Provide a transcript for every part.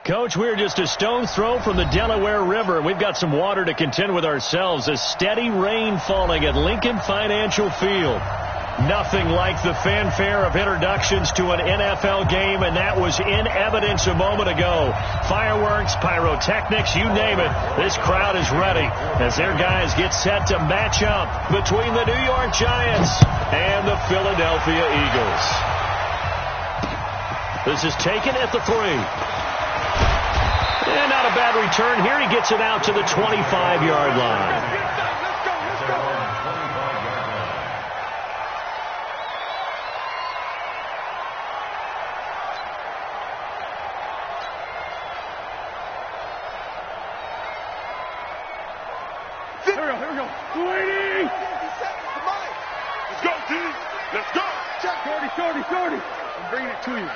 Coach, we're just a stone's throw from the Delaware River. We've got some water to contend with ourselves. A steady rain falling at Lincoln Financial Field. Nothing like the fanfare of introductions to an NFL game, and that was in evidence a moment ago. Fireworks, pyrotechnics, you name it. This crowd is ready as their guys get set to match up between the New York Giants and the Philadelphia Eagles. This is taken at the 3. And not a bad return here. He gets it out to the 25-yard line. Here we go. 280. Let's go, team. Let's go. Check. 30. I'm bringing it to you.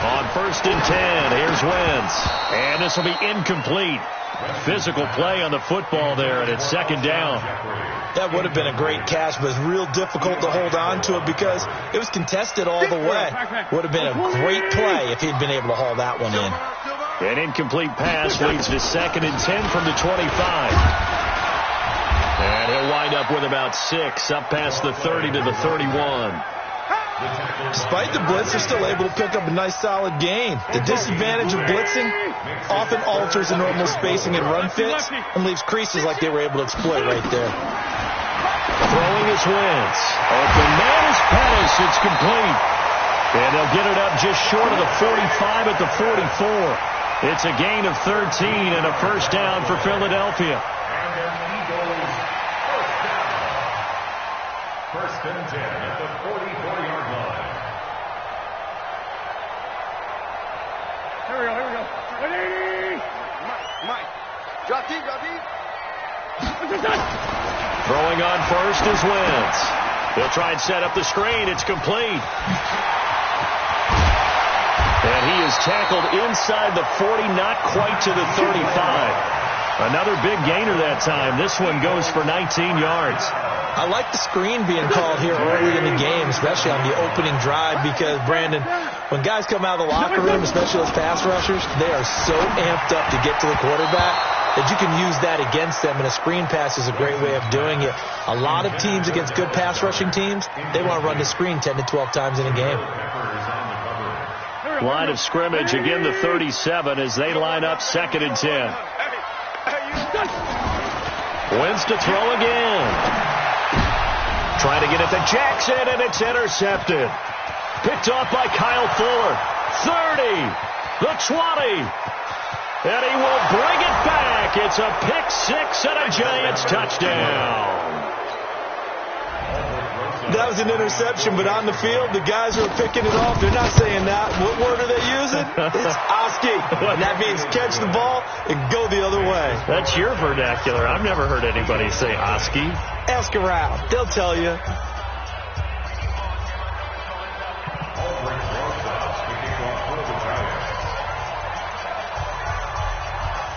On 1st and 10, here's Wentz. And this will be incomplete. Physical play on the football there, and it's 2nd down. That would have been a great catch, but it's real difficult to hold on to it because it was contested all the way. Would have been a great play if he'd been able to haul that one in. An incomplete pass leads to 2nd and 10 from the 25. And he'll wind up with about 6, up past the 30 to the 31. Despite the blitz, they're still able to pick up a nice solid gain. The disadvantage of blitzing often alters the normal spacing and run fits and leaves creases like they were able to exploit right there. Throwing is Wentz. Open man is Pettis. It's complete. And they'll get it up just short of the 45 at the 44. It's a gain of 13 and a 1st down for Philadelphia. First and 10 at the 44-yard line. Here we go. 180. Mike. Drop deep. Throwing on 1st is Wentz. He'll try and set up the screen. It's complete. And he is tackled inside the 40, not quite to the 35. Another big gainer that time. This one goes for 19 yards. I like the screen being called here early in the game, especially on the opening drive, because, Brandon, when guys come out of the locker room, especially those pass rushers, they are so amped up to get to the quarterback that you can use that against them, and a screen pass is a great way of doing it. A lot of teams against good pass rushing teams, they want to run the screen 10 to 12 times in a game. Line of scrimmage, again the 37 as they line up 2nd and 10. Wentz to throw again. Trying to get it to Jackson, and it's intercepted. Picked off by Kyle Fuller. 30, the 20. And he will bring it back. It's a pick 6 and a Giants touchdown. That was an interception, but on the field, the guys who are picking it off, they're not saying that. What word are they using? It's Oski. And that means catch the ball and go the other way. That's your vernacular. I've never heard anybody say Oski. Ask around. They'll tell you.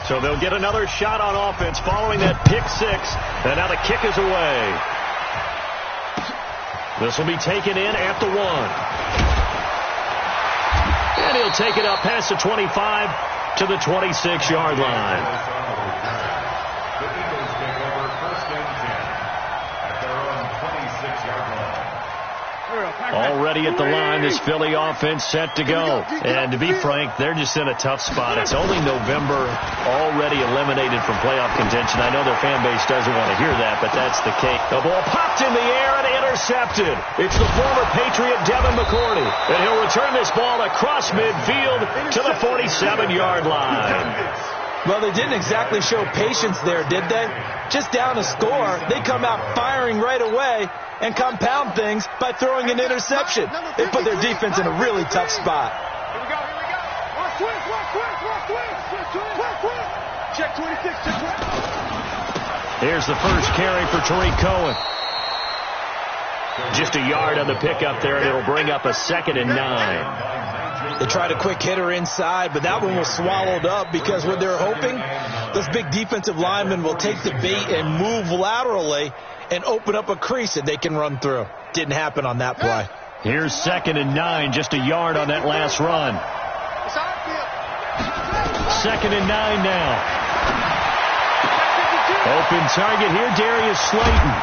So they'll get another shot on offense following that pick 6. And now the kick is away. This will be taken in at the 1. And he'll take it up past the 25 to the 26-yard line. Already at the line, this Philly offense set to go. And to be frank, they're just in a tough spot. It's only November, already eliminated from playoff contention. I know their fan base doesn't want to hear that, but that's the case. The ball popped in the air and intercepted. It's the former Patriot Devin McCourty. And he'll return this ball across midfield to the 47-yard line. Well, they didn't exactly show patience there, did they? Just down a score, they come out firing right away and compound things by throwing an interception. They put their defense in a really tough spot. Here we go. Check 26. Here's the first carry for Tariq Cohen. Just a yard on the pickup there, and it'll bring up a 2nd and 9. They tried a quick hitter inside, but that one was swallowed up because what they're hoping, those big defensive linemen will take the bait and move laterally and open up a crease that they can run through. Didn't happen on that play. Here's 2nd and 9, just a yard on that last run. 2nd and 9 now. Open target here, Darius Slayton.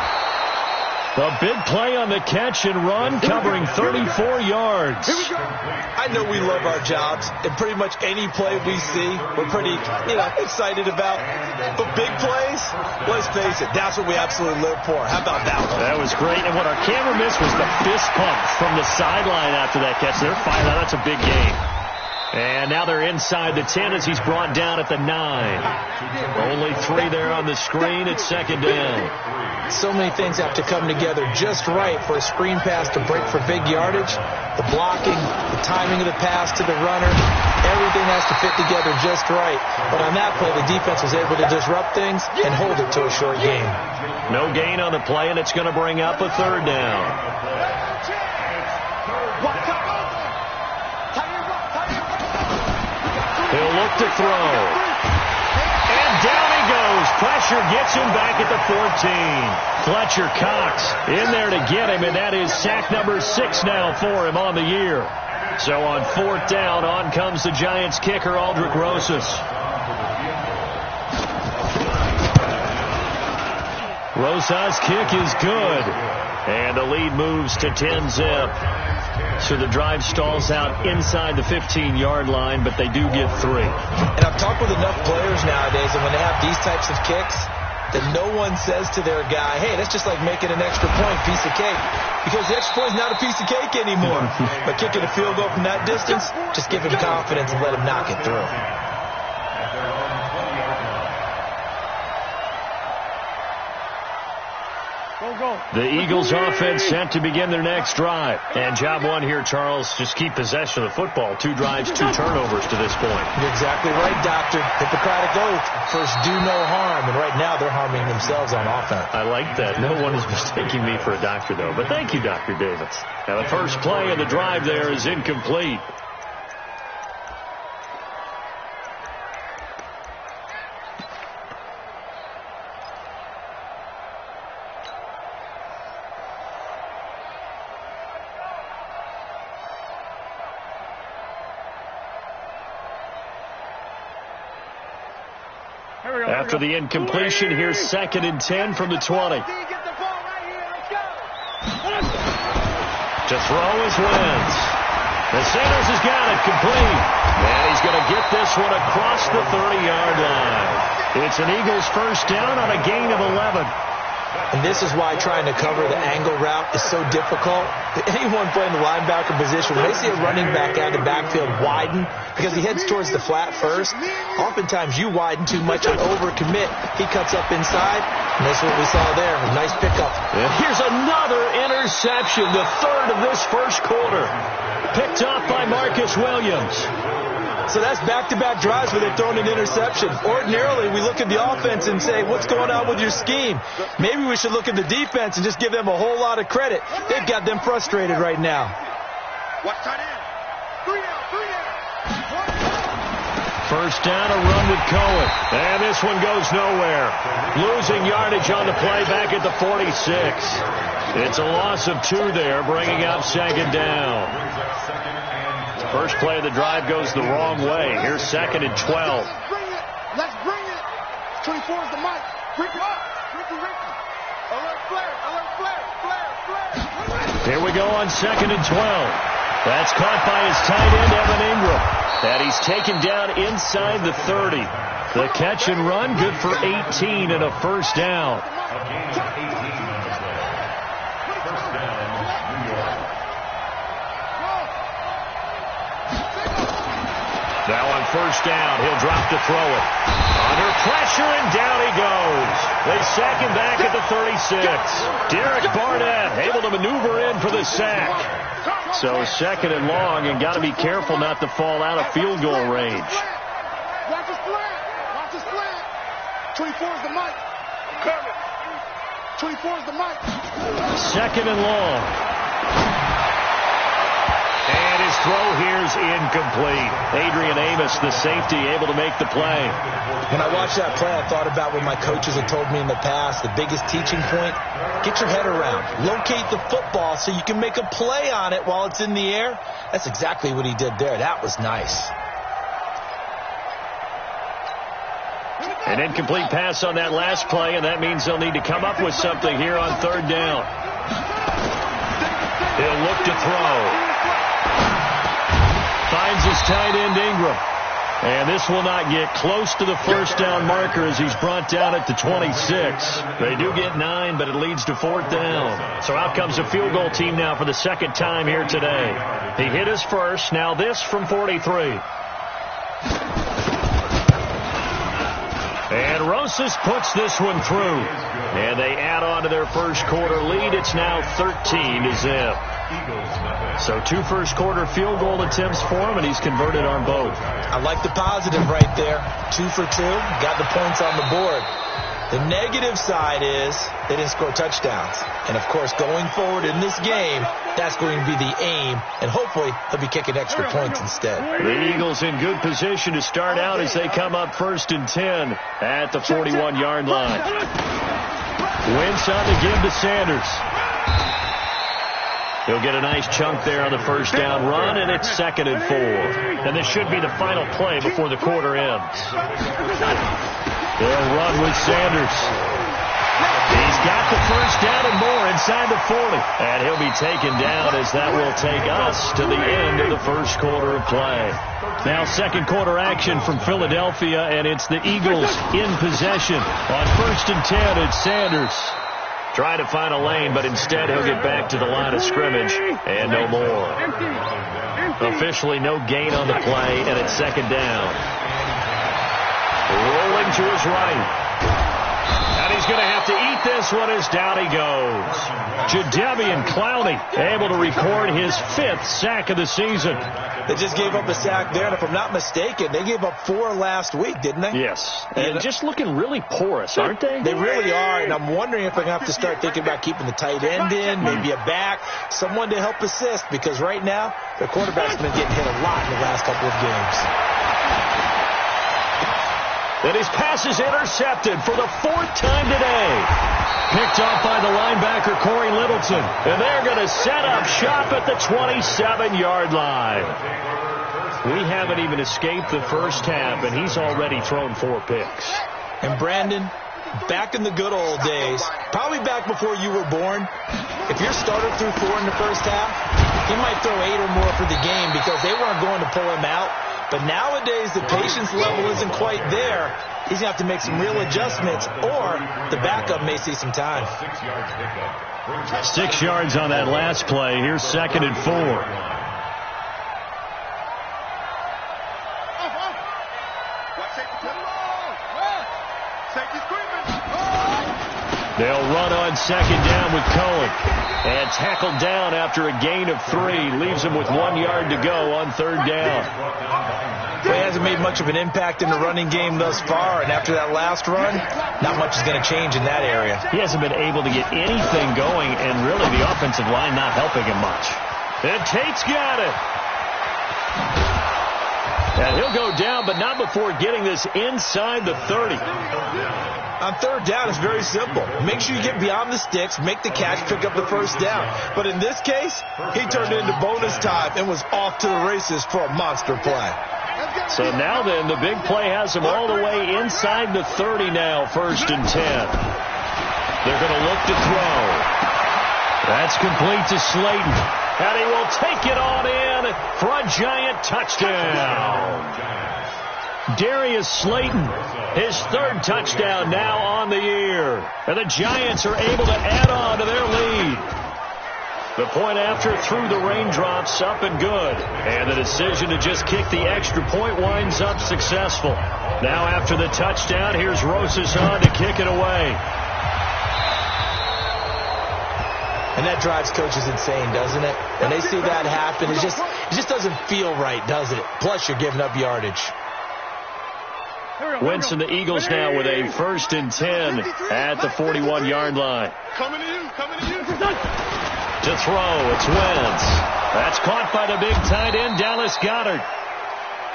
A big play on the catch and run, covering 34 yards. I know we love our jobs, and pretty much any play we see, we're pretty, excited about. But big plays, let's face it, that's what we absolutely live for. How about that one? That was great, and what our camera missed was the fist pump from the sideline after that catch. They're fired out. That's a big game. And now they're inside the 10 as he's brought down at the 9. Only 3 there on the screen. It's 2nd down. So many things have to come together just right for a screen pass to break for big yardage. The blocking, the timing of the pass to the runner, everything has to fit together just right. But on that play, the defense was able to disrupt things and hold it to a short game. No gain on the play, and it's going to bring up a 3rd down. He'll look to throw. And down he goes. Pressure gets him back at the 14. Fletcher Cox in there to get him, and that is sack number 6 now for him on the year. So on 4th down, on comes the Giants kicker, Aldrick Rosas. Rosas' kick is good. And the lead moves to 10-zip. So the drive stalls out inside the 15-yard line, but they do get 3. And I've talked with enough players nowadays, and when they have these types of kicks, that no one says to their guy, hey, that's just like making an extra point, piece of cake. Because the extra point is not a piece of cake anymore. But kicking a field goal from that distance, just give him confidence and let him knock it through. The Eagles offense set to begin their next drive. And job one here, Charles, just keep possession of the football. 2 drives, 2 turnovers to this point. You're exactly right, Doctor. Hippocratic oath. First, do no harm. And right now, they're harming themselves on offense. I like that. No one is mistaking me for a doctor, though. But thank you, Dr. Davis. Now, the first play of the drive there is incomplete. After the incompletion, here's 2nd and 10 from the 20. To throw is Wentz. The Sanders has got it complete. And he's going to get this one across the 30-yard line. It's an Eagles first down on a gain of 11. And this is why trying to cover the angle route is so difficult. Anyone playing the linebacker position, when they see a running back out of the backfield widen, because he heads towards the flat first, oftentimes you widen too much and overcommit. He cuts up inside, and that's what we saw there. A nice pickup. And here's another interception, the 3rd of this first quarter. Picked off by Marcus Williams. So that's back-to-back drives where they're throwing an interception. Ordinarily, we look at the offense and say, what's going on with your scheme? Maybe we should look at the defense and just give them a whole lot of credit. They've got them frustrated right now. Watch tight end. 3 down. First down, a run with Cohen. And this one goes nowhere. Losing yardage on the play back at the 46. It's a loss of 2 there, bringing up 2nd down. First play of the drive goes the wrong way. Here's 2nd and 12. Let's bring it. 24 is the mic. Ricky up. Ricky. Alert flare. Here we go on 2nd and 12. That's caught by his tight end, Evan Ingram. And he's taken down inside the 30. The catch and run, good for 18 and a first down. Now on first down, he'll drop to throw it. Under pressure, and down he goes. They sack him back at the 36. Derek Barnett able to maneuver in for the sack. So 2nd and long, and got to be careful not to fall out of field goal range. Watch his slant. 24 is the mic. 24 is the mic. 2nd and long. And his throw here's incomplete. Adrian Amos, the safety, able to make the play. When I watched that play, I thought about what my coaches had told me in the past. The biggest teaching point, get your head around. Locate the football so you can make a play on it while it's in the air. That's exactly what he did there. That was nice. An incomplete pass on that last play, and that means they'll need to come up with something here on third down. He'll look to throw. Finds his tight end, Ingram. And this will not get close to the first down marker as he's brought down at the 26. They do get 9, but it leads to fourth down. So out comes a field goal team now for the second time here today. He hit his first. Now this from 43. And Rosas puts this one through. And they add on to their first quarter lead. It's now 13-0. So 2 first-quarter field goal attempts for him, and he's converted on both. I like the positive right there. 2 for 2. Got the points on the board. The negative side is they didn't score touchdowns. And, of course, going forward in this game, that's going to be the aim. And hopefully he'll be kicking extra points instead. The Eagles in good position to start out as they come up 1st and 10 at the 41-yard line. Wentz on the give to Sanders. He'll get a nice chunk there on the first down run, and it's 2nd and 4. And this should be the final play before the quarter ends. They'll run with Sanders. He's got the first down and more inside the 40. And he'll be taken down as that will take us to the end of the first quarter of play. Now second quarter action from Philadelphia, and it's the Eagles in possession. On 1st and 10, it's Sanders. Trying to find a lane, but instead he'll get back to the line of scrimmage and no more. Officially no gain on the play, and it's 2nd down. Rolling to his right. And he's going to have to eat this one as down he goes. Jadeveon Clowney able to record his 5th sack of the season. They just gave up a sack there, and if I'm not mistaken, they gave up 4 last week, didn't they? Yes. And just looking really porous, aren't they? They really are, and I'm wondering if I'm going to have to start thinking about keeping the tight end in, maybe a back, someone to help assist, because right now, their quarterback's been getting hit a lot in the last couple of games. And his pass is intercepted for the 4th time today. Picked off by the linebacker, Corey Littleton. And they're going to set up shop at the 27-yard line. We haven't even escaped the first half, and he's already thrown 4 picks. And Brandon, back in the good old days, probably back before you were born, if your starter threw 4 in the first half, he might throw 8 or more for the game because they weren't going to pull him out. But nowadays, the patience level isn't quite there. He's going to have to make some real adjustments, or the backup may see some time. 6 yards on that last play. Here's 2nd and 4. They'll run on 2nd down with Cohen. And tackled down after a gain of 3. Leaves him with 1 yard to go on 3rd down. He hasn't made much of an impact in the running game thus far, and after that last run, not much is going to change in that area. He hasn't been able to get anything going, and really the offensive line not helping him much. And Tate's got it. And he'll go down, but not before getting this inside the 30. On 3rd down, it's very simple. Make sure you get beyond the sticks, make the catch, pick up the first down. But in this case, he turned it into bonus time and was off to the races for a monster play. So now then, the big play has him all the way inside the 30 now, 1st and 10. They're going to look to throw. That's complete to Slayton. And he will take it on in for a giant touchdown. Darius Slayton, his 3rd touchdown now on the year. And the Giants are able to add on to their lead. The point after through the raindrops, up and good. And the decision to just kick the extra point winds up successful. Now after the touchdown, here's Rosas on to kick it away. And that drives coaches insane, doesn't it? When they see that happen, it just doesn't feel right, does it? Plus, you're giving up yardage. Wentz and the Eagles now with a 1st and 10 at the 41-yard line. Coming to you, coming to you. To throw, it's Wentz. That's caught by the big tight end, Dallas Goedert.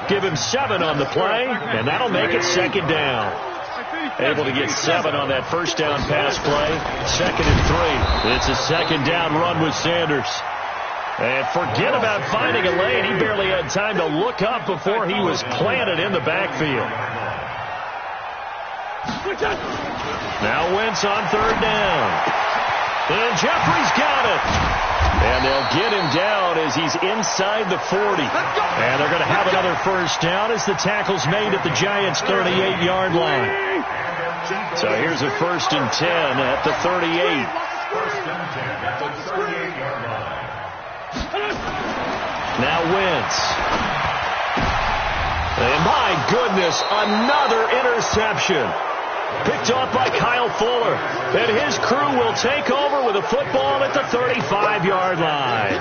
Give him 7 on the play, and that'll make it 2nd down. Able to get 7 on that first down pass play. 2nd and 3. It's a 2nd down run with Sanders. And forget about finding a lane. He barely had time to look up before he was planted in the backfield. Now Wentz on third down. And Jeffrey's got it. And they'll get him down as he's inside the 40. And they're going to have another first down as the tackle's made at the Giants' 38-yard line. So here's a 1st and 10 at the 38. Now Wentz. And my goodness, another interception. Picked off by Kyle Fuller. And his crew will take over with a football at the 35-yard line.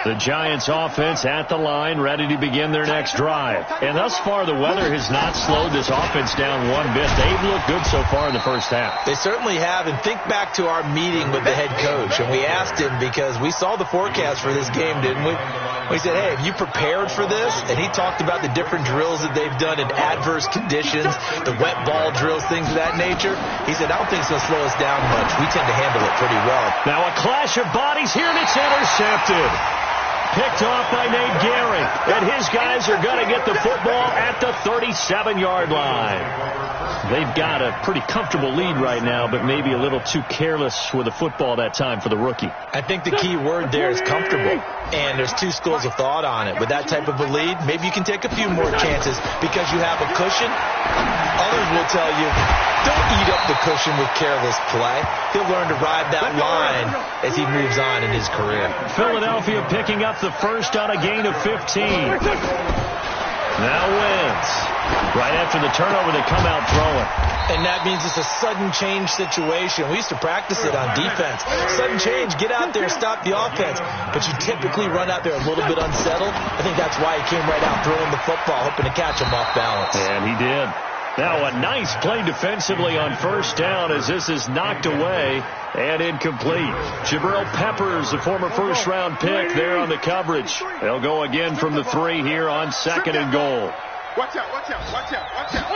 The Giants offense at the line, ready to begin their next drive. And thus far, the weather has not slowed this offense down one bit. They've looked good so far in the first half. They certainly have. And think back to our meeting with the head coach. And we asked him, because we saw the forecast for this game, didn't we? We said, hey, have you prepared for this? And he talked about the different drills that they've done in adverse conditions, the wet ball drills, things of that nature. He said, I don't think it's going to slow us down much. We tend to handle it pretty well. Now a clash of bodies here, and it's intercepted. Picked off by Nate Gehring. And his guys are going to get the football at the 37-yard line. They've got a pretty comfortable lead right now, but maybe a little too careless with the football that time for the rookie. I think the key word there is comfortable. And there's two schools of thought on it. With that type of a lead, maybe you can take a few more chances because you have a cushion. Others will tell you, don't eat up the cushion with careless play. He'll learn to ride that line as he moves on in his career. Philadelphia picking up the first on a gain of 15. Now Wentz. Right after the turnover, they come out throwing. And that means it's a sudden change situation. We used to practice it on defense. Sudden change, get out there, stop the offense. But you typically run out there a little bit unsettled. I think that's why he came right out throwing the football, hoping to catch him off balance. And he did. Now a nice play defensively on first down as this is knocked away and incomplete. Jabril Peppers, the former first-round pick, there on the coverage. They'll go again from the 3 here on 2nd and goal. Watch out, watch out, watch out, watch out.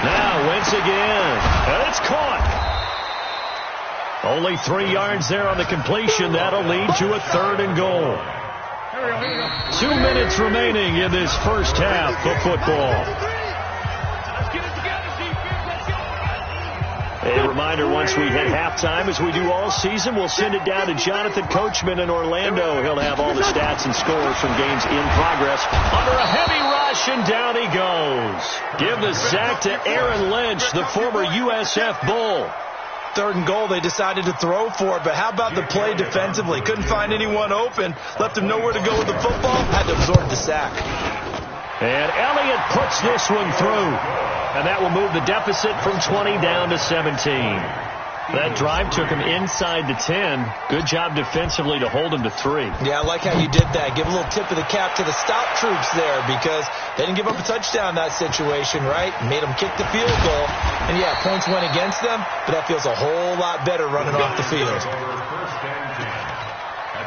Now Wentz again. And it's caught. Only 3 yards there on the completion. That'll lead to a 3rd and goal. 2 minutes remaining in this first half of football. A reminder, once we hit halftime, as we do all season, we'll send it down to Jonathan Coachman in Orlando. He'll have all the stats and scores from games in progress. Under a heavy rush, and down he goes. Give the sack to Aaron Lynch, the former USF Bull. 3rd and goal, they decided to throw for it, but how about the play defensively? Couldn't find anyone open, left him nowhere to go with the football, had to absorb the sack. And Elliott puts this one through. And that will move the deficit from 20 down to 17. That drive took him inside the 10. Good job defensively to hold him to 3. Yeah, I like how you did that. Give a little tip of the cap to the stop troops there because they didn't give up a touchdown in that situation, right? Made them kick the field goal. And, yeah, points went against them, but that feels a whole lot better running off the field. At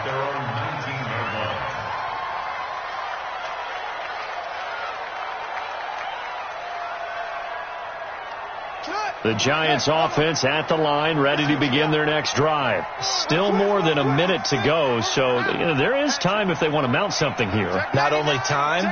their own 19-yard line. The Giants offense at the line, ready to begin their next drive. Still more than a minute to go, so there is time if they want to mount something here. Not only time,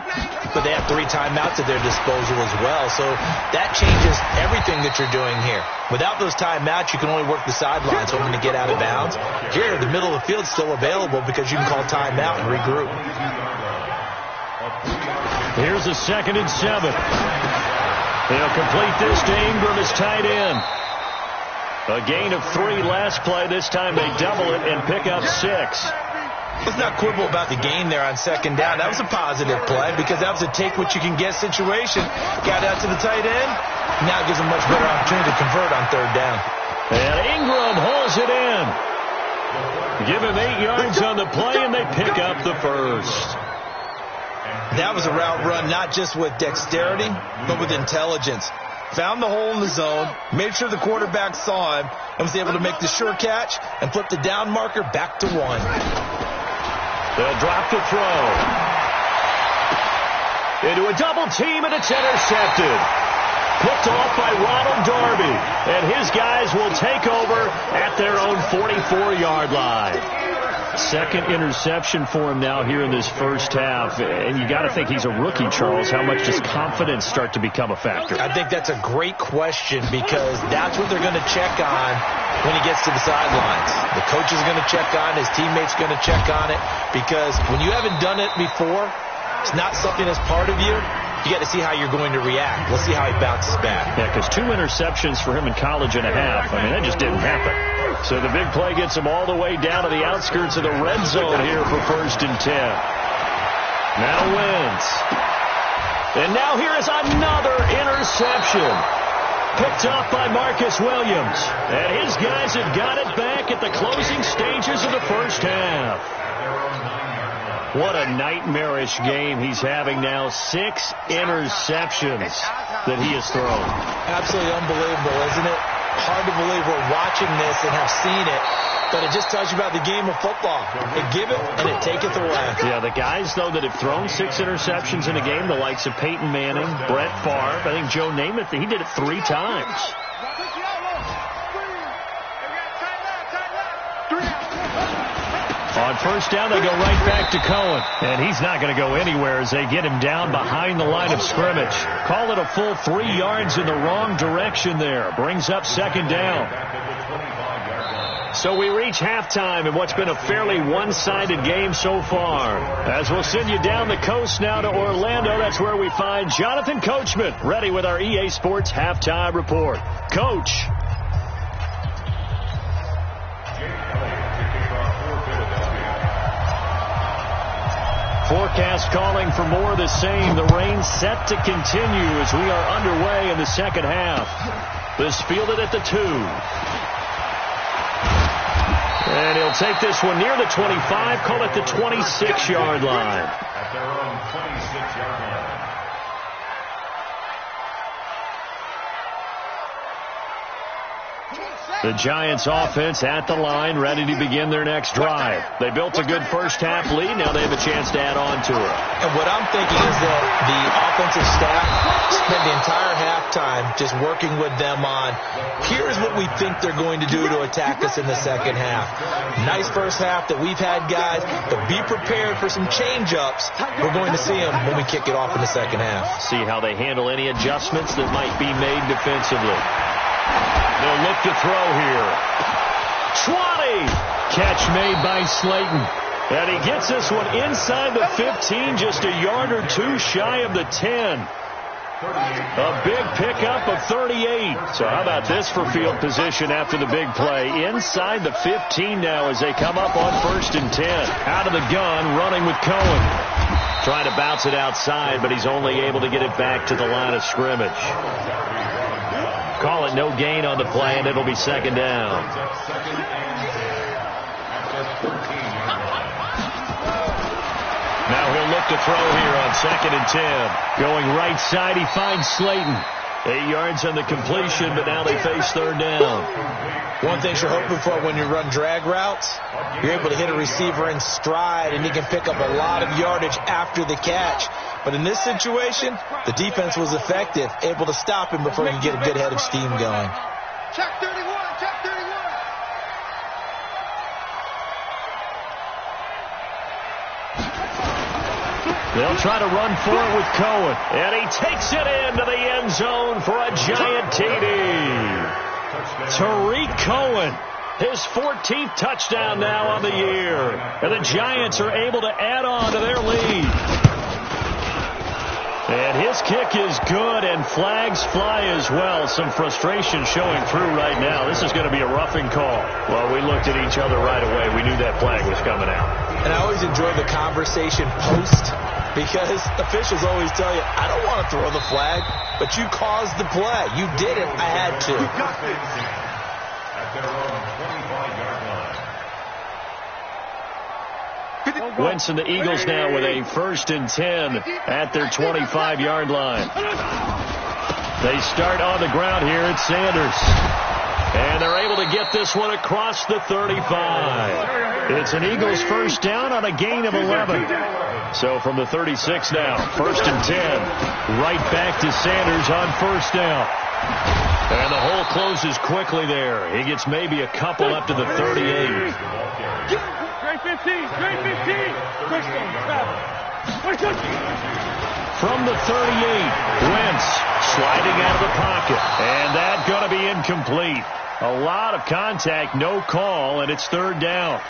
but they have 3 timeouts at their disposal as well, so that changes everything that you're doing here. Without those timeouts, you can only work the sidelines hoping to get out of bounds. Here, the middle of the field is still available because you can call timeout and regroup. Here's a 2nd and 7. They'll complete this to Ingram as tight end. A gain of 3 last play. This time they double it and pick up 6. Let's not quibble about the gain there on 2nd down. That was a positive play because that was a take-what-you-can-get situation. Got out to the tight end. Now it gives them much better opportunity to convert on 3rd down. And Ingram hauls it in. Give him 8 yards on the play, and they pick up the first. That was a route run not just with dexterity, but with intelligence. Found the hole in the zone, made sure the quarterback saw him, and was able to make the sure catch and flip the down marker back to 1. They'll drop the throw. Into a double team, and it's intercepted. Picked off by Ronald Darby, and his guys will take over at their own 44-yard line. Second interception for him now here in this first half. And you got to think he's a rookie, Charles. How much does confidence start to become a factor? I think that's a great question because that's what they're going to check on when he gets to the sidelines. The coach is going to check on, his teammates going to check on it, because when you haven't done it before, it's not something that's part of you. You got to see how you're going to react. Let's see how he bounces back. Yeah, because 2 interceptions for him in college and a half. I mean, that just didn't happen. So the big play gets him all the way down to the outskirts of the red zone here for 1st and 10. Now Wentz. And now here is another interception. Picked up by Marcus Williams. And his guys have got it back at the closing stages of the first half. What a nightmarish game he's having now. 6 interceptions that he has thrown. Absolutely unbelievable, isn't it? Hard to believe we're watching this and have seen it, but it just tells you about the game of football. It give it and it taketh away. Yeah, the guys, though, that have thrown 6 interceptions in a game, the likes of Peyton Manning, Brett Favre, I think Joe Namath, he did it 3 times. On first down, they go right back to Cohen. And he's not going to go anywhere as they get him down behind the line of scrimmage. Call it a full 3 yards in the wrong direction there. Brings up 2nd down. So we reach halftime in what's been a fairly one-sided game so far. As we'll send you down the coast now to Orlando, that's where we find Jonathan Coachman, ready with our EA Sports Halftime Report. Coach. Forecast calling for more of the same. The rain set to continue as we are underway in the second half. This fielded at the 2. And he'll take this one near the 25, call it the 26-yard line. At their own 26-yard line. The Giants offense at the line, ready to begin their next drive. They built a good first half lead. Now they have a chance to add on to it. And what I'm thinking is that the offensive staff spent the entire halftime just working with them on, here's what we think they're going to do to attack us in the second half. Nice first half that we've had, guys, but be prepared for some change-ups. We're going to see them when we kick it off in the second half. See how they handle any adjustments that might be made defensively. They'll look to throw here. 20! Catch made by Slayton. And he gets this one inside the 15, just a yard or 2 shy of the 10. A big pickup of 38. So how about this for field position after the big play? Inside the 15 now as they come up on 1st and 10. Out of the gun, running with Cohen. Trying to bounce it outside, but he's only able to get it back to the line of scrimmage. Call it no gain on the play, and it'll be 2nd down. Now he'll look to throw here on 2nd and 10. Going right side, he finds Slayton. 8 yards on the completion, but now they face 3rd down. One thing you're hoping for when you run drag routes, you're able to hit a receiver in stride, and he can pick up a lot of yardage after the catch. But in this situation, the defense was effective, able to stop him before he could get a good head of steam going. Check 31, check 31. They'll try to run for it with Cohen. And he takes it into the end zone for a giant TD. Tariq Cohen, his 14th touchdown now on the year. And the Giants are able to add on to their lead. And his kick is good, and flags fly as well. Some frustration showing through right now. This is going to be a roughing call. Well, we looked at each other right away. We knew that flag was coming out. And I always enjoy the conversation post, because officials always tell you, I don't want to throw the flag, but you caused the play. You did it. I had to. At their own 25-yard line. Wentz and the Eagles now with a 1st and 10 at their 25-yard line. They start on the ground here at Sanders. And they're able to get this one across the 35. It's an Eagles first down on a gain of 11. So from the 36 now, 1st and 10. Right back to Sanders on 1st down. And the hole closes quickly there. He gets maybe a couple up to the 38. Straight 15. Straight 15. Push them. Push them. From the 38, Wentz sliding out of the pocket. And that's going to be incomplete. A lot of contact, no call, and it's third down.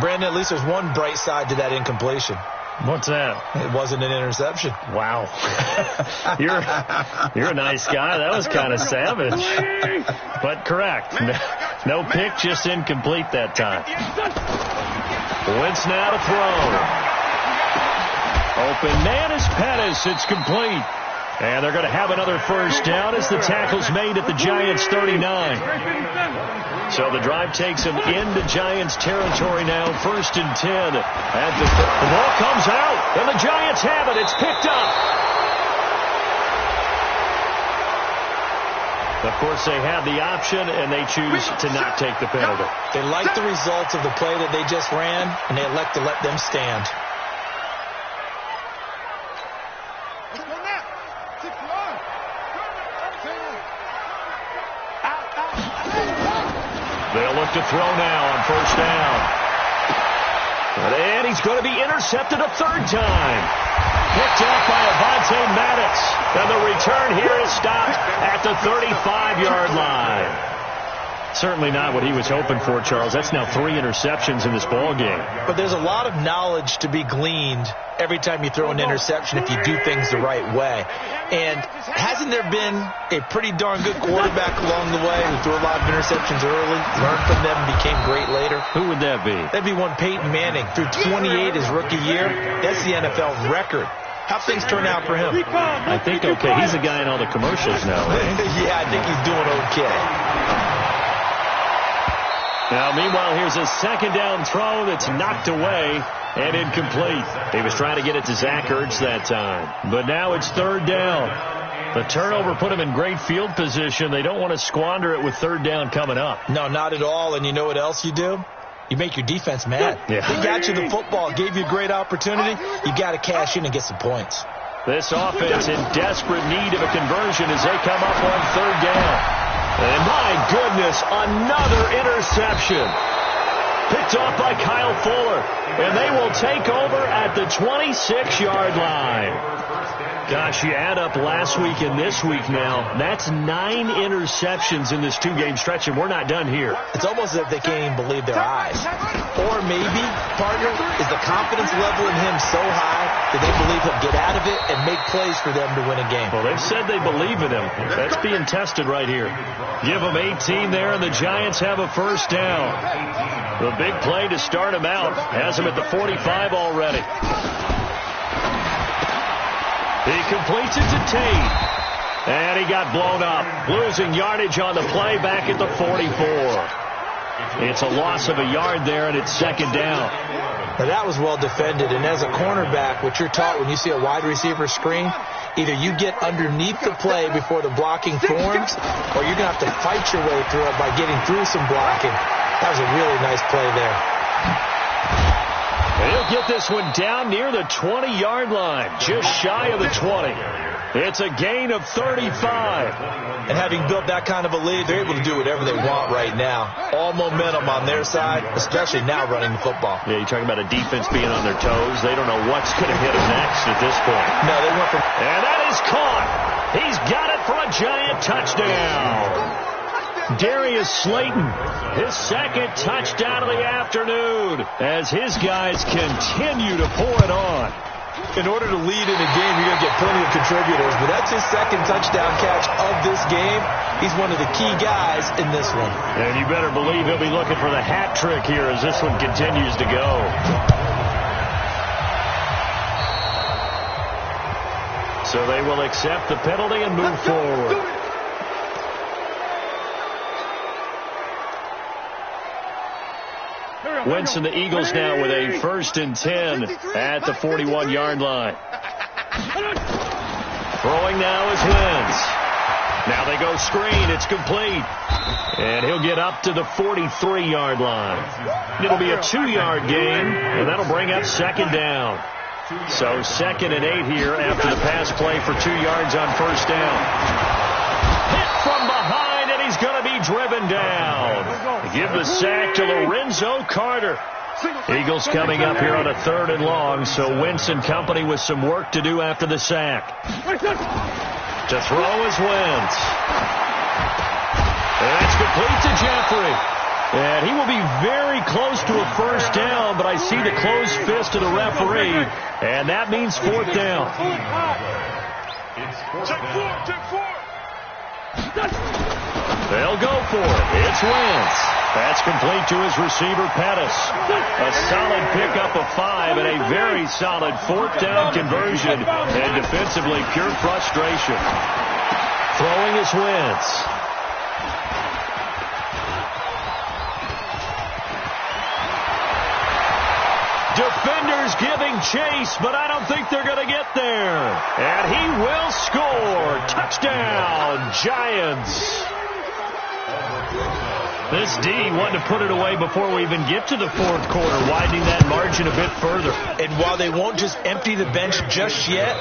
Brandon, at least there's one bright side to that incompletion. What's that? It wasn't an interception. Wow. You're a nice guy. That was kind of savage. But correct. No pick, just incomplete that time. Wentz now to throw. Open man is Pettis. It's complete. And they're going to have another first down as the tackle's made at the Giants' 39. So the drive takes them into Giants territory now. First and 10. The ball comes out, and the Giants have it. It's picked up. Of course, they have the option, and they choose to not take the penalty. They like the results of the play that they just ran, and they elect to let them stand. They'll look to throw now on first down. And he's going to be intercepted a third time. Picked off by Avonte Maddox. And the return here is stopped at the 35-yard line. Certainly not what he was hoping for, Charles. That's now 3 interceptions in this ball game. But there's a lot of knowledge to be gleaned every time you throw an interception if you do things the right way. And hasn't there been a pretty darn good quarterback along the way who threw a lot of interceptions early, learned from them, became great later? Who would that be? That'd be one Peyton Manning. Threw 28 his rookie year. That's the NFL record. How things turn out for him? I think okay. He's a guy in all the commercials now, right? Yeah, I think he's doing okay. Now, meanwhile, here's a second down throw that's knocked away and incomplete. He was trying to get it to Zach Ertz that time. But now it's third down. The turnover put him in great field position. They don't want to squander it with third down coming up. No, not at all. And you know what else you do? You make your defense mad. Yeah. They got you the football, gave you a great opportunity. You got to cash in and get some points. This offense in desperate need of a conversion as they come up on third down. And my goodness, another interception. Picked off by Kyle Fuller. And they will take over at the 26-yard line. Gosh, you add up last week and this week now. That's 9 interceptions in this 2-game stretch, and we're not done here. It's almost as if they can't even believe their eyes. Or maybe, partner, is the confidence level in him so high that they believe he'll get out of it and make plays for them to win a game. Well, they've said they believe in him. That's being tested right here. Give them 18 there, and the Giants have a first down. The big play to start him out has him at the 45 already. He completes it to Tate. And he got blown up. Losing yardage on the play back at the 44. It's a loss of a yard there, and it's second down. Now, that was well defended. And as a cornerback, what you're taught when you see a wide receiver screen, either you get underneath the play before the blocking forms, or you're going to have to fight your way through it by getting through some blocking. That was a really nice play there. And he'll get this one down near the 20-yard line, just shy of the 20. It's a gain of 35. And having built that kind of a lead, they're able to do whatever they want right now. All momentum on their side, especially now running the football. Yeah, you're talking about a defense being on their toes. They don't know what's going to hit them next at this point. No, they went from... And that is caught. He's got it for a Giant touchdown. Darius Slayton, his second touchdown of the afternoon as his guys continue to pour it on. In order to lead in a game, you're going to get plenty of contributors, but that's his second touchdown catch of this game. He's one of the key guys in this one. And you better believe he'll be looking for the hat trick here as this one continues to go. So they will accept the penalty and move forward. Wentz and the Eagles now with a first and 10 at the 41-yard line. Throwing now is Wentz. Now they go screen. It's complete. And he'll get up to the 43-yard line. It'll be a 2-yard gain, and that'll bring up second down. So second and 8 here after the pass play for 2 yards on first down. Hit from behind, and he's going to be driven down. Give the sack to Lorenzo Carter. Eagles coming up here on a 3rd and long, so Wentz and company with some work to do after the sack. To throw is Wentz. And that's complete to Jeffrey. And he will be very close to a 1st down, but I see the closed fist of the referee, and that means 4th down. Check 4. They'll go for it. It's Wentz. That's complete to his receiver, Pettis. A solid pickup of 5 and a very solid 4th down conversion. And defensively, pure frustration. Throwing is Wentz. Defenders giving chase, but I don't think they're going to get there. And he will score. Touchdown, Giants. This D wanted to put it away before we even get to the 4th quarter, widening that margin a bit further. And while they won't just empty the bench just yet,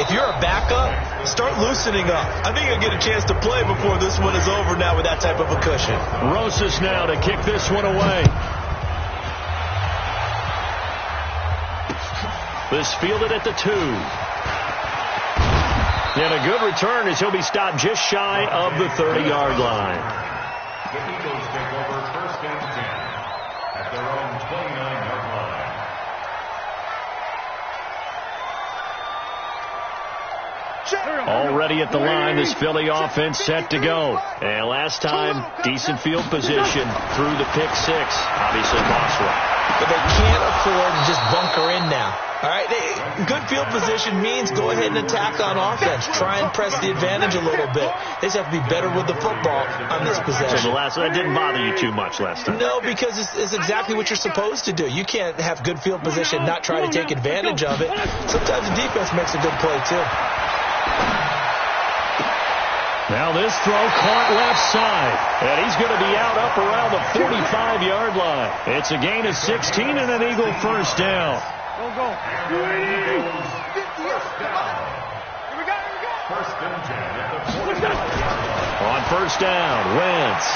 if you're a backup, start loosening up. I think you'll get a chance to play before this one is over now with that type of a cushion. Rosas now to kick this one away. This fielded at the 2. And a good return as he'll be stopped just shy of the 30-yard line. The Eagles take over 1st and 10 at their own 29-yard line. Already at the line, this Philly offense set to go. And last time, decent field position through the pick 6. Obviously, Boswell. But they can't afford to just bunker in now. All right, good field position means go ahead and attack on offense. Try and press the advantage a little bit. They just have to be better with the football on this possession. So that didn't bother you too much last time. No, because it's exactly what you're supposed to do. You can't have good field position and not try to take advantage of it. Sometimes the defense makes a good play, too. Now this throw caught left side, and he's going to be out up around the 45-yard line. It's a gain of 16 and an Eagle 1st down. Go. Here we go. 1st and 10 at the 45-yard line. On 1st down, Wentz.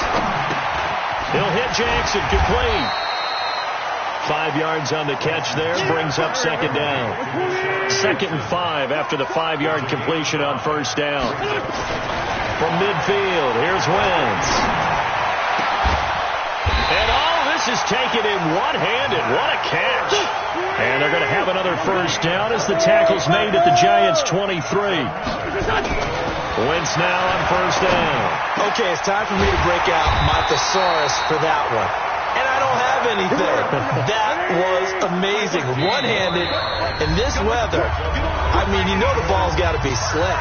He'll hit Jackson, complete. 5 yards on the catch there, brings up 2nd down. 2nd and 5 after the 5-yard completion on 1st down. From midfield, here's Wentz. And all this is taken in one-handed. What a catch. And they're going to have another 1st down as the tackle's made at the Giants' 23. Wentz now on 1st down. Okay, it's time for me to break out my thesaurus for that one. And I don't have anything. That was amazing. One-handed in this weather. I mean, you know the ball's got to be slick.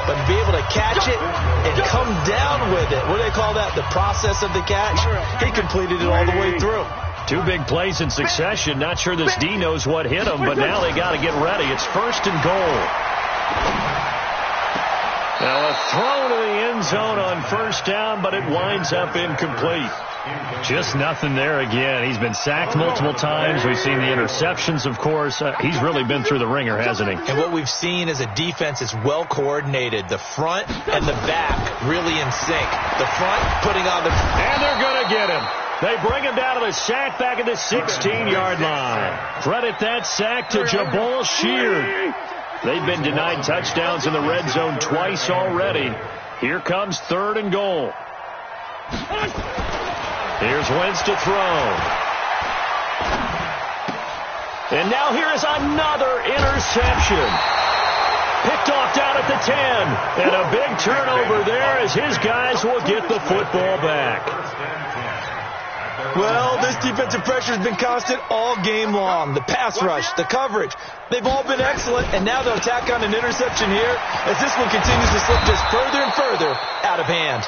But to be able to catch it and come down with it, what do they call that? The process of the catch? He completed it all the way through. 2 big plays in succession. Not sure this D knows what hit him, but now they got to get ready. It's 1st and goal. Now a throw to the end zone on 1st down, but it winds up incomplete. Just nothing there again. He's been sacked multiple times. We've seen the interceptions, of course. He's really been through the ringer, hasn't he? And what we've seen is a defense that's well coordinated. The front and the back really in sync. The front putting on the... And they're going to get him. They bring him down to the sack back at the 16-yard line. Credit that sack to Jabal Sheard. They've been denied touchdowns in the red zone twice already. Here comes 3rd and goal. Here's Wentz to throw. And now here is another interception. Picked off down at the 10. And a big turnover there as his guys will get the football back. Well, this defensive pressure has been constant all game long. The pass rush, the coverage, they've all been excellent. And now they'll tack on an interception here as this one continues to slip just further and further out of hand.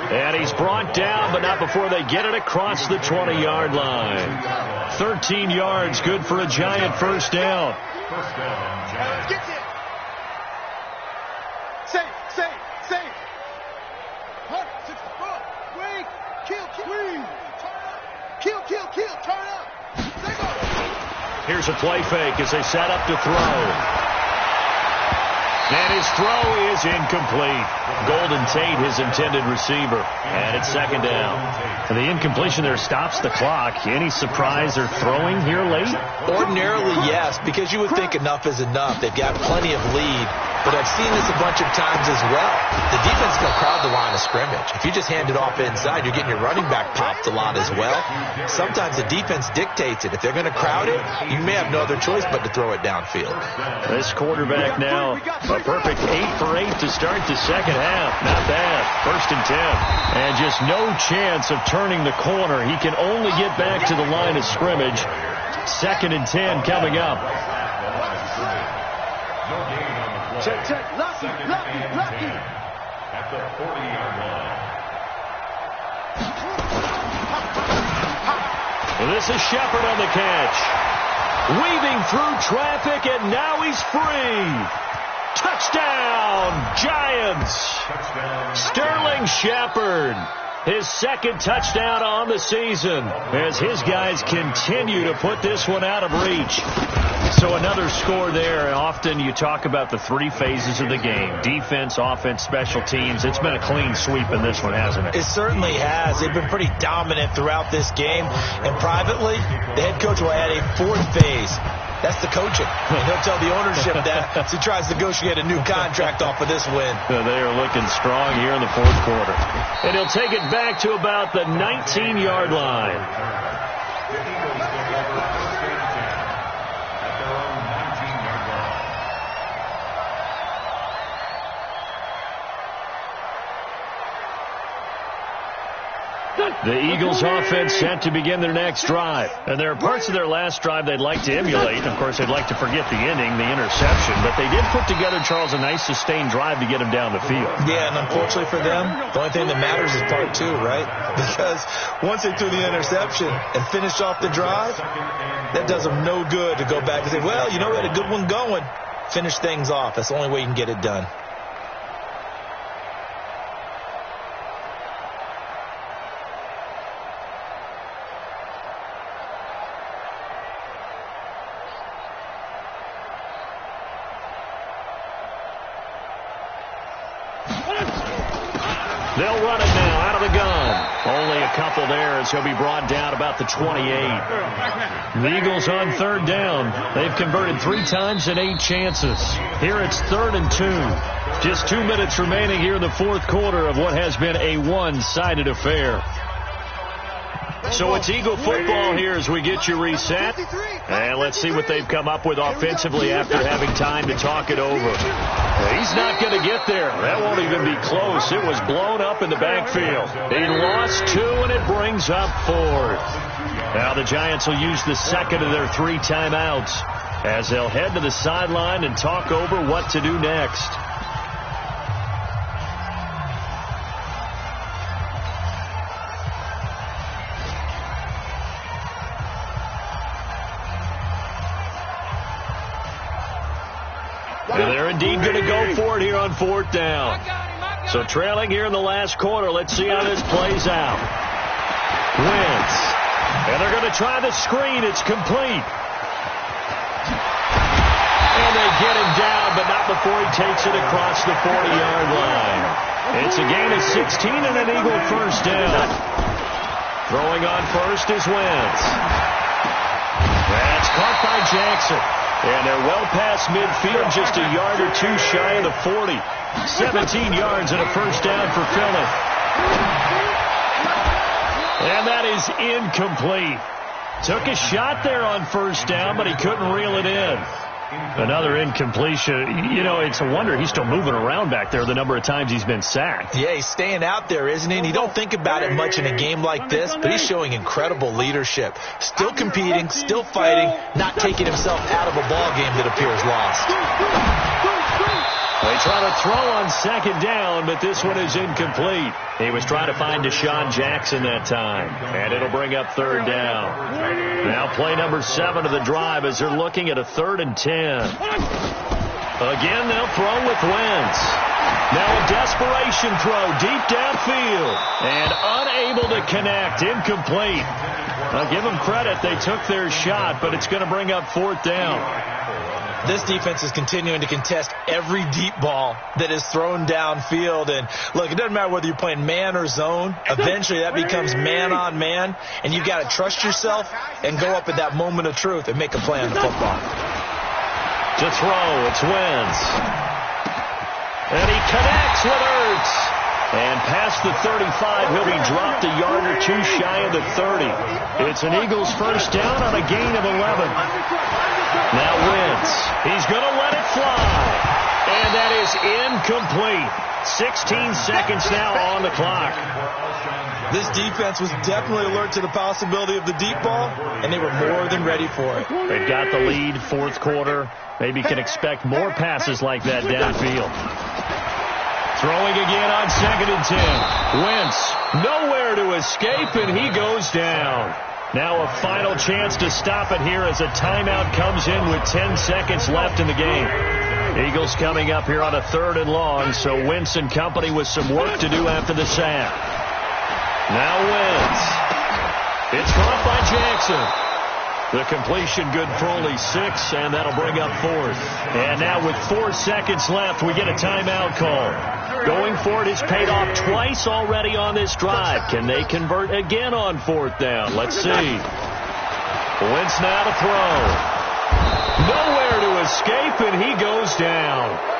And he's brought down, but not before they get it across the 20-yard line. 13 yards, good for a Giant 1st down. Safe. Wait. Kill. Turn up. Here's a play fake as they set up to throw. And his throw is incomplete. Golden Tate, his intended receiver. And it's second down. And the incompletion there stops the clock. Any surprise they're throwing here late? Ordinarily, yes, because you would think enough is enough. They've got plenty of lead. But I've seen this a bunch of times as well. The defense is going to crowd the line of scrimmage. If you just hand it off inside, you're getting your running back popped a lot as well. Sometimes the defense dictates it. If they're going to crowd it, you may have no other choice but to throw it downfield. This quarterback now, a perfect 8 for 8 to start the second half. Not bad. First and 10. And just no chance of turning the corner. He can only get back to the line of scrimmage. Second and 10 coming up. Check. Lucky. At the 40-yard line. This is Shepard on the catch. Weaving through traffic, and now he's free. Touchdown, Giants. Sterling Shepard. His second touchdown on the season as his guys continue to put this one out of reach. So another score there. Often you talk about the 3 phases of the game. Defense, offense, special teams. It's been a clean sweep in this one, hasn't it? It certainly has. They've been pretty dominant throughout this game. And privately, the head coach will add a 4th phase. That's the coaching. And he'll tell the ownership that as he tries to negotiate a new contract off of this win. They are looking strong here in the 4th quarter. And he'll take it back to about the 19-yard line. The Eagles offense set to begin their next drive. And there are parts of their last drive they'd like to emulate. Of course, they'd like to forget the ending, the interception. But they did put together, Charles, a nice sustained drive to get them down the field. Yeah, and unfortunately for them, the only thing that matters is part 2, right? Because once they threw the interception and finished off the drive, that does them no good to go back and say, well, you know, we had a good one going. Finish things off. That's the only way you can get it done. They'll run it now out of the gun. Only a couple there as he'll be brought down about the 28. The Eagles on 3rd down. They've converted 3 times in 8 chances. Here it's 3rd and 2. Just 2 minutes remaining here in the 4th quarter of what has been a one-sided affair. So it's Eagle football here as we get you reset. And let's see what they've come up with offensively after having time to talk it over. He's not going to get there. That won't even be close. It was blown up in the backfield. He lost 2, and it brings up 4th. Now the Giants will use the second of their 3 timeouts as they'll head to the sideline and talk over what to do next. And they're indeed going to go for it here on 4th down. So trailing here in the last quarter. Let's see how this plays out. Wentz. And they're going to try the screen. It's complete. And they get him down, but not before he takes it across the 40-yard line. It's a gain of 16 and an Eagle first down. Throwing on first is Wentz. That's caught by Jackson. And they're well past midfield, just a yard or 2 shy of the 40. 17 yards and a first down for Philly. And that is incomplete. Took a shot there on first down, but he couldn't reel it in. Another incompletion. You know, it's a wonder he's still moving around back there the number of times he's been sacked. Yeah, he's staying out there, isn't he? And you don't think about it much in a game like this, but he's showing incredible leadership. Still competing, still fighting, not taking himself out of a ball game that appears lost. They try to throw on second down, but this one is incomplete. He was trying to find Deshaun Jackson that time, and it'll bring up 3rd down. Now play number 7 of the drive as they're looking at a 3rd and 10. Again, they'll throw with Wentz. Now a desperation throw deep downfield, and unable to connect, incomplete. I'll give them credit. They took their shot, but it's going to bring up 4th down. This defense is continuing to contest every deep ball that is thrown downfield. And, look, it doesn't matter whether you're playing man or zone. Eventually that becomes man on man, and you've got to trust yourself and go up at that moment of truth and make a play on the football. To throw, it's Wentz. And he connects with Ertz. And past the 35, he'll be dropped a yard or two shy of the 30. It's an Eagles first down on a gain of 11. Now Wentz. He's going to let it fly. And that is incomplete. 16 seconds now on the clock. This defense was definitely alert to the possibility of the deep ball, and they were more than ready for it. They've got the lead, fourth quarter. Maybe can expect more passes like that downfield. Throwing again on 2nd and 10. Wentz nowhere to escape, and he goes down. Now a final chance to stop it here as a timeout comes in with 10 seconds left in the game. Eagles coming up here on a 3rd and long, so Wentz and company with some work to do after the sack. Now Wentz. It's caught by Jackson. The completion good for only 6, and that'll bring up 4th. And now with 4 seconds left, we get a timeout call. Going for it has paid off twice already on this drive. Can they convert again on 4th down? Let's see. Wentz now to throw. Nowhere to escape, and he goes down.